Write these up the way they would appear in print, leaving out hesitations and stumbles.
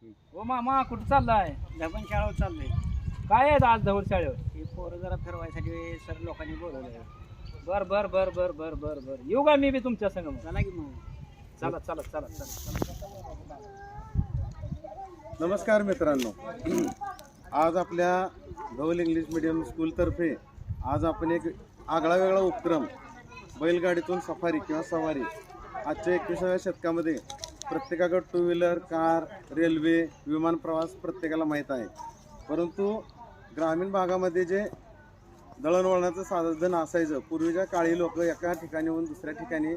हो मामा कुठं चाललाय? धबन शाळेवर चाललोय. काय आहे आज धवल शाळेवर? हे पोरं जरा फिरवायसाठी सर लोकांनी बोलवलंय. बर बर बर बर बर बर बर येऊ का मी बी तुमच्या संग मग? चला की मग. चला चला चला चला. नमस्कार मित्रांनो, आज आपल्या धवल इंग्लिश मीडियम स्कूलतर्फे आज आपण एक आगळा वेगळा उपक्रम बैलगाडीतून सफारी किंवा सवारी. आजच्या 21व्या शतकामध्ये प्रत्येकाकडे टू व्हीलर, कार, रेल्वे, विमान प्रवास प्रत्येकाला माहीत आहे. परंतु ग्रामीण भागामध्ये जे दळणवळणाचं साधन असायचं, पूर्वीच्या काळी लोक एका ठिकाणीहून दुसऱ्या ठिकाणी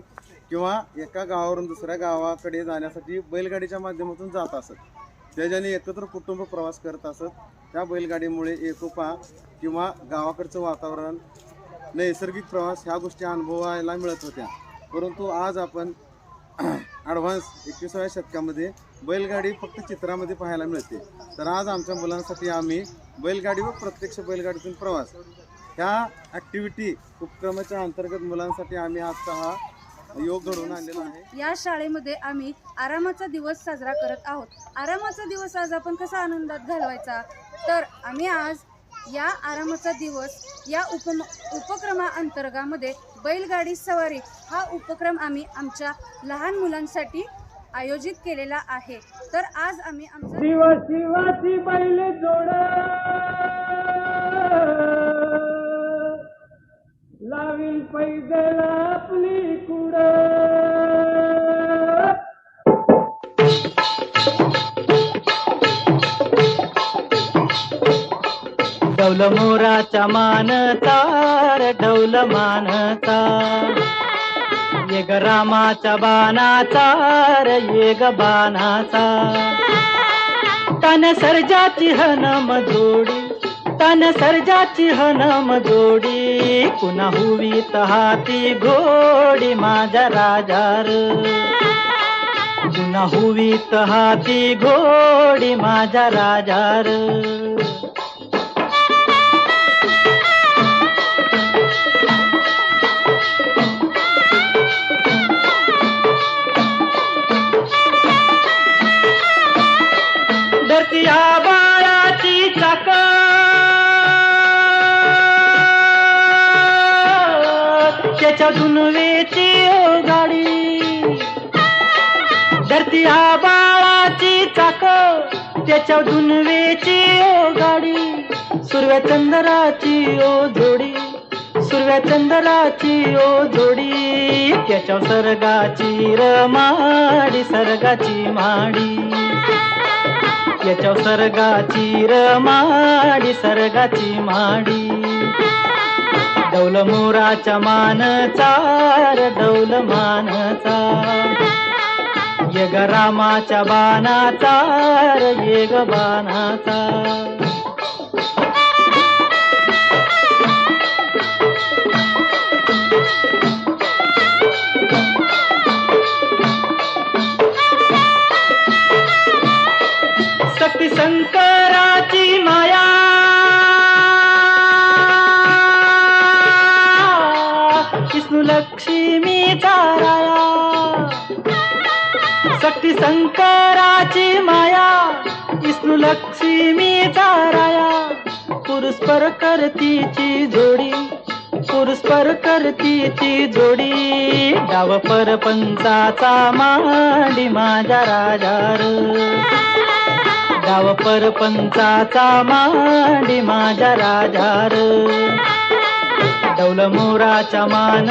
किंवा एका गावावरून दुसऱ्या गावाकडे जाण्यासाठी बैलगाडीच्या माध्यमातून जात असत. त्याच्याने एकत्र कुटुंब प्रवास करत असत. त्या बैलगाडीमुळे एकोपा किंवा गावाकडचं वातावरण, नैसर्गिक प्रवास ह्या गोष्टी अनुभवायला मिळत होत्या. परंतु आज आपण ॲडव्हान्स 21व्या शतकामध्ये बैलगाडी फक्त चित्रामध्ये पाहायला मिळते. तर आज आमच्या मुलांसाठी आम्ही बैलगाडी व प्रत्यक्ष बैलगाडीतून प्रवास ह्या ॲक्टिव्हिटी उपक्रमाच्या अंतर्गत मुलांसाठी आम्ही आजचा हा योग घडवून आणलेला आहे. या शाळेमध्ये आम्ही आरामाचा दिवस साजरा करत आहोत. आरामाचा दिवस आज आपण कसा आनंदात घालवायचा, तर आम्ही आज या आरामाचा दिवस या उपक्रमाअंतर्गामध्ये बैलगाडी सवारी हा उपक्रम आम्ही आमच्या लहान मुलांसाठी आयोजित केलेला आहे. तर आज आम्ही आमचा शिवाची बैल जोड लावील पैदल आपली कुड. डौल मोराचा मानता रे डौल मानता, ये ग रामाच्या बाणाचा रे ये ग बाणाचा. तन सर्जाची हनम जोडी, तन सर्जाची हनम जोडी, पुन्हा हुवीत हाती घोडी माझ्या राजार. पुन्हा हुवीत हाती घोडी माझ्या राजार. धरती बाळाची चाक, त्याच्या दुनवेची ओ गाडी. धरती बाळाची चाक, त्याच्या दुनवेची ओ गाडी. सुरव्या चंद्राची ओ जोडी, सुरव्या चंद्राची ओ जोडी. त्याच्या सर्गाची रमाडी, सर्गाची माडी. याच्या सर्गाची रमाडी, सर्गाची माडी. डौल मोराच्या मानचा रे डौल मानचा, ये ग रामाच्या बाणाचा रे ये ग बाणाचा. शक्ती शंकराची माया, विष्णू लक्ष्मीचा राया. शक्ती शंकराची माया, विष्णू लक्ष्मीचा राया. पुरुषपर करतीची जोडी, पुरुषपर करतीची जोडी. डाव परपंचाचा मांडी माझ्या राजार. डाव परपंचाचा मांडी माझ्या राजार. डौल मोराच्या मान